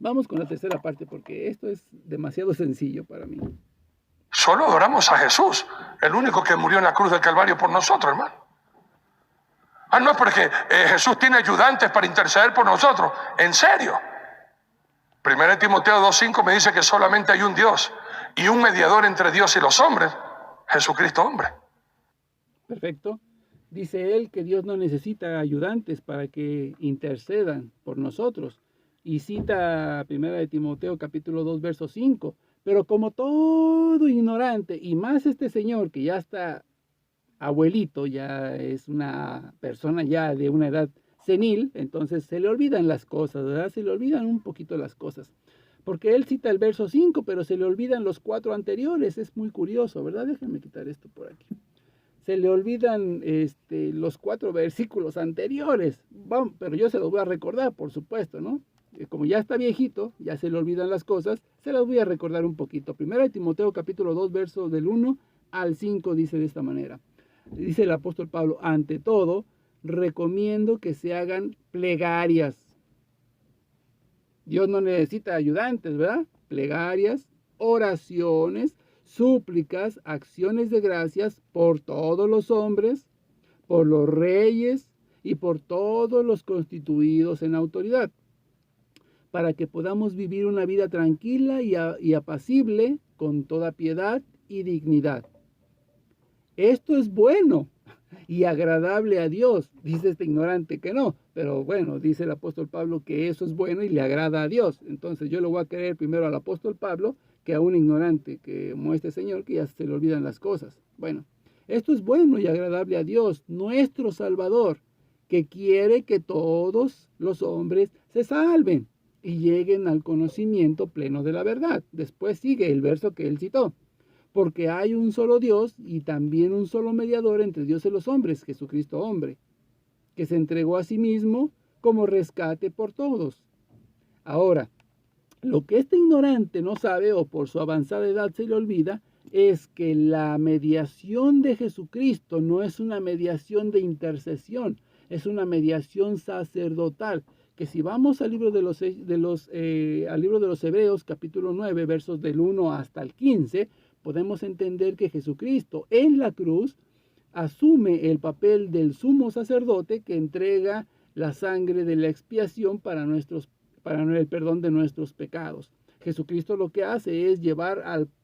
Vamos con la tercera parte porque esto es demasiado sencillo para mí. Solo adoramos a Jesús, el único que murió en la cruz del Calvario por nosotros, hermano. No es porque Jesús tiene ayudantes para interceder por nosotros. En serio. 1 Timoteo 2:5 me dice que solamente hay un Dios y un mediador entre Dios y los hombres, Jesucristo hombre. Perfecto. Dice él que Dios no necesita ayudantes para que intercedan por nosotros. Y cita 1 Timoteo capítulo 2, verso 5. Pero como todo ignorante, y más este señor que ya está abuelito, ya es una persona ya de una edad senil, entonces se le olvidan las cosas, ¿verdad? Se le olvidan un poquito las cosas. Porque él cita el verso 5, pero se le olvidan los 4 anteriores. Es muy curioso, ¿verdad? Déjenme quitar esto por aquí. Se le olvidan los 4 versículos anteriores. Vamos, pero yo se los voy a recordar, por supuesto, ¿no? Como ya está viejito, ya se le olvidan las cosas, se las voy a recordar un poquito. Primero de Timoteo capítulo 2, versos del 1 al 5 dice de esta manera. Dice el apóstol Pablo, ante todo, recomiendo que se hagan plegarias. Dios no necesita ayudantes, ¿verdad? Plegarias, oraciones, súplicas, acciones de gracias por todos los hombres, por los reyes y por todos los constituidos en autoridad, para que podamos vivir una vida tranquila y apacible con toda piedad y dignidad. Esto es bueno y agradable a Dios. Dice este ignorante que no, pero bueno, dice el apóstol Pablo que eso es bueno y le agrada a Dios. Entonces yo le voy a creer primero al apóstol Pablo que a un ignorante, que como este señor que ya se le olvidan las cosas. Bueno, esto es bueno y agradable a Dios, nuestro Salvador, que quiere que todos los hombres se salven y lleguen al conocimiento pleno de la verdad. Después sigue el verso que él citó. Porque hay un solo Dios y también un solo mediador entre Dios y los hombres, Jesucristo hombre, que se entregó a sí mismo como rescate por todos. Ahora, lo que este ignorante no sabe o por su avanzada edad se le olvida es que la mediación de Jesucristo no es una mediación de intercesión, es una mediación sacerdotal. Que si vamos al libro de los Hebreos, capítulo 9, versos del 1 hasta el 15, podemos entender que Jesucristo en la cruz asume el papel del sumo sacerdote que entrega la sangre de la expiación para el perdón de nuestros pecados. Jesucristo lo que hace es llevar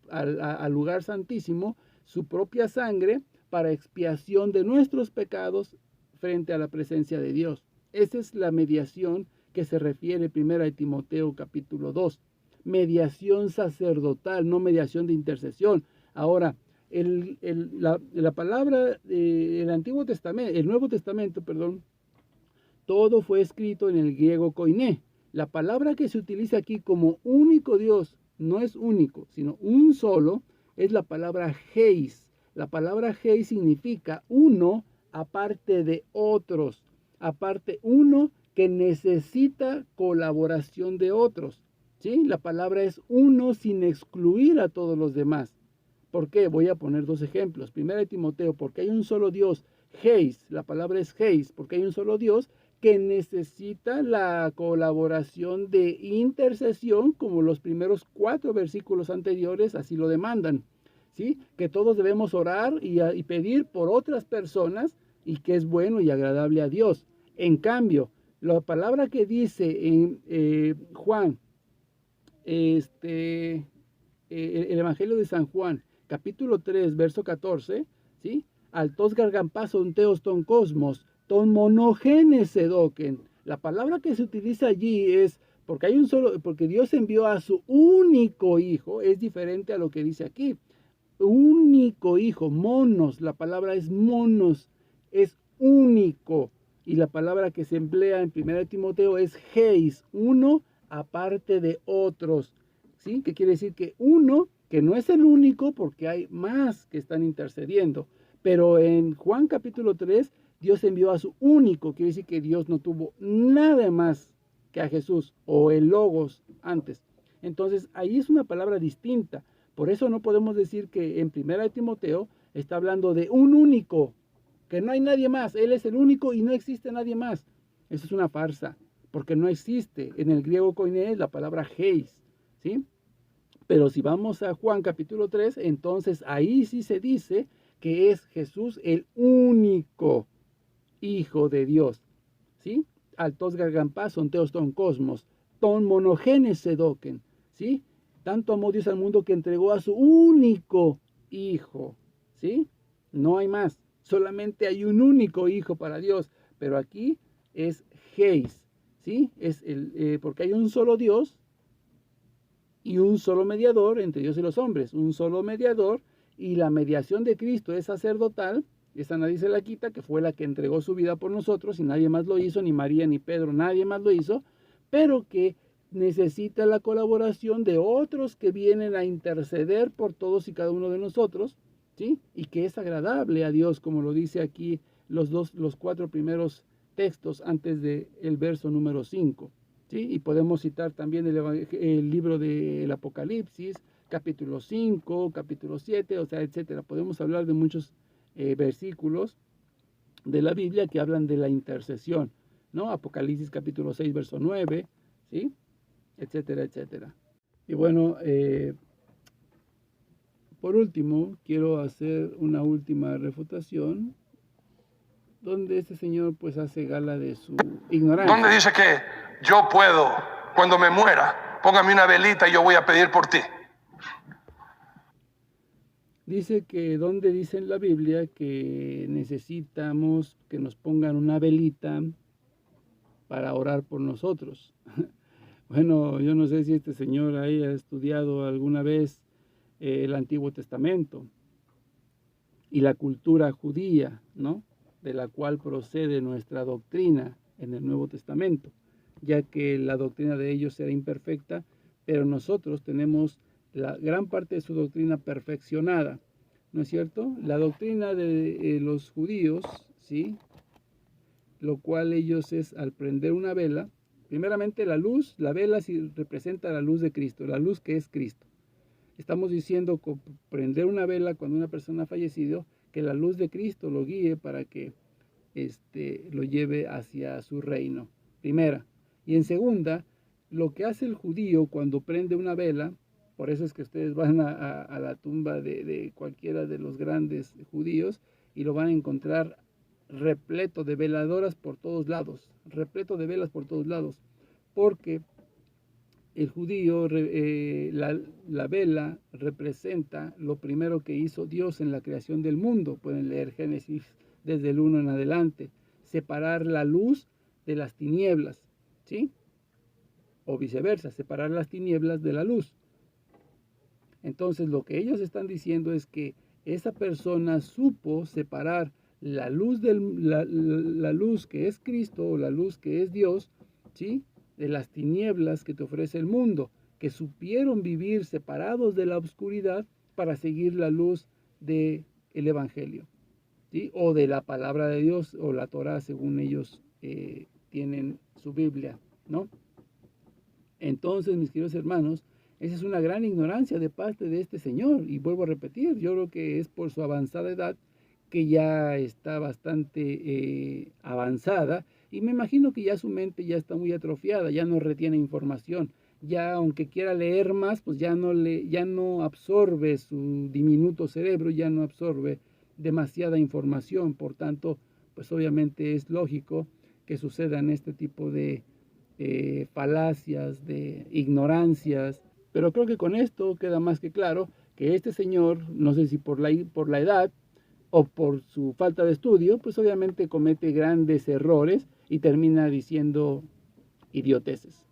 al lugar santísimo su propia sangre para expiación de nuestros pecados frente a la presencia de Dios. Esa es la mediación que se refiere 1 Timoteo capítulo 2. Mediación sacerdotal, no mediación de intercesión. Ahora, la palabra del Antiguo Testamento, el Nuevo Testamento, perdón, todo fue escrito en el griego koiné. La palabra que se utiliza aquí como único Dios, no es único, sino un solo, es la palabra heis. La palabra heis significa uno aparte de otros, aparte uno que necesita colaboración de otros. ¿Sí? La palabra es uno sin excluir a todos los demás. ¿Por qué? Voy a poner 2 ejemplos. Primero de Timoteo, porque hay un solo Dios, heis, la palabra es heis, porque hay un solo Dios que necesita la colaboración de intercesión, como los primeros 4 versículos anteriores así lo demandan. ¿Sí? Que todos debemos orar y pedir por otras personas y que es bueno y agradable a Dios. En cambio, la palabra que dice en Juan, el Evangelio de San Juan, capítulo 3, verso 14, ¿sí? Altos gargampason teos ton cosmos, ton monogenes sedoquen. La palabra que se utiliza allí es porque Dios envió a su único hijo, es diferente a lo que dice aquí. Único hijo, monos, la palabra es monos, es único. Y la palabra que se emplea en 1 Timoteo es heis, uno aparte de otros. ¿Sí? Que quiere decir que uno, que no es el único, porque hay más que están intercediendo. Pero en Juan capítulo 3, Dios envió a su único, quiere decir que Dios no tuvo nada más que a Jesús, o el Logos antes. Entonces, ahí es una palabra distinta. Por eso no podemos decir que en 1 Timoteo está hablando de un único, que no hay nadie más. Él es el único y no existe nadie más. Eso es una farsa. porque no existe. En el griego koiné es la palabra heis, ¿sí? Pero si vamos a Juan capítulo 3, entonces ahí sí se dice que es Jesús el único Hijo de Dios, ¿sí? Altos gargampazon teos ton cosmos, ton monogenes sedoken, ¿sí? Tanto amó Dios al mundo que entregó a su único Hijo, ¿sí? No hay más, solamente hay un único Hijo para Dios, pero aquí es Heis, ¿sí? Es porque hay un solo Dios y un solo mediador entre Dios y los hombres, un solo mediador, y la mediación de Cristo es sacerdotal. Esa nadie se la quita, que fue la que entregó su vida por nosotros, y nadie más lo hizo, ni María, ni Pedro, nadie más lo hizo, pero que necesita la colaboración de otros que vienen a interceder por todos y cada uno de nosotros, ¿sí? Y que es agradable a Dios, como lo dice aquí los 4 primeros textos antes del verso número 5, ¿sí? Y podemos citar también el libro del Apocalipsis, capítulo 5, capítulo 7, o sea, etcétera. Podemos hablar de muchos versículos de la Biblia que hablan de la intercesión, ¿no? Apocalipsis capítulo 6, verso 9, ¿sí? Etcétera, etcétera. Y bueno, por último, quiero hacer una última refutación donde este señor pues hace gala de su ignorancia. ¿Dónde dice que yo puedo, cuando me muera, póngame una velita y yo voy a pedir por ti? Dice que donde dice en la Biblia que necesitamos que nos pongan una velita para orar por nosotros. Bueno, yo no sé si este señor haya estudiado alguna vez el Antiguo Testamento y la cultura judía, ¿no? De la cual procede nuestra doctrina en el Nuevo Testamento, ya que la doctrina de ellos era imperfecta, pero nosotros tenemos la gran parte de su doctrina perfeccionada, ¿no es cierto? La doctrina de los judíos, ¿sí? Lo cual ellos es al prender una vela, primeramente la luz, la vela sí representa la luz de Cristo, la luz que es Cristo. Estamos diciendo con prender una vela cuando una persona ha fallecido, que la luz de Cristo lo guíe para que lo lleve hacia su reino, primera. Y en segunda, lo que hace el judío cuando prende una vela, por eso es que ustedes van a la tumba de cualquiera de los grandes judíos y lo van a encontrar repleto de veladoras por todos lados, repleto de velas por todos lados, porque el judío, la vela representa lo primero que hizo Dios en la creación del mundo. Pueden leer Génesis desde el 1 en adelante. Separar la luz de las tinieblas, ¿sí? O viceversa, separar las tinieblas de la luz. Entonces lo que ellos están diciendo es que esa persona supo separar la luz, la luz que es Cristo o la luz que es Dios, ¿sí? De las tinieblas que te ofrece el mundo, que supieron vivir separados de la oscuridad para seguir la luz del Evangelio, ¿sí? O de la palabra de Dios o la Torá, según ellos tienen su Biblia, ¿no? Entonces, mis queridos hermanos, esa es una gran ignorancia de parte de este señor, y vuelvo a repetir, yo creo que es por su avanzada edad, que ya está bastante avanzada, y me imagino que ya su mente ya está muy atrofiada, ya no retiene información, ya aunque quiera leer más, pues ya no absorbe su diminuto cerebro, ya no absorbe demasiada información, por tanto, pues obviamente es lógico que sucedan este tipo de falacias, de ignorancias, pero creo que con esto queda más que claro que este señor, no sé si por la edad o por su falta de estudio, pues obviamente comete grandes errores y termina diciendo idioteces.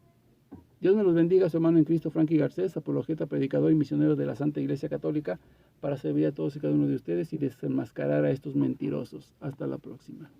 Dios me los bendiga, su hermano en Cristo, Frankie Garcés, apologeta, predicador y misionero de la Santa Iglesia Católica, para servir a todos y cada uno de ustedes y desenmascarar a estos mentirosos. Hasta la próxima.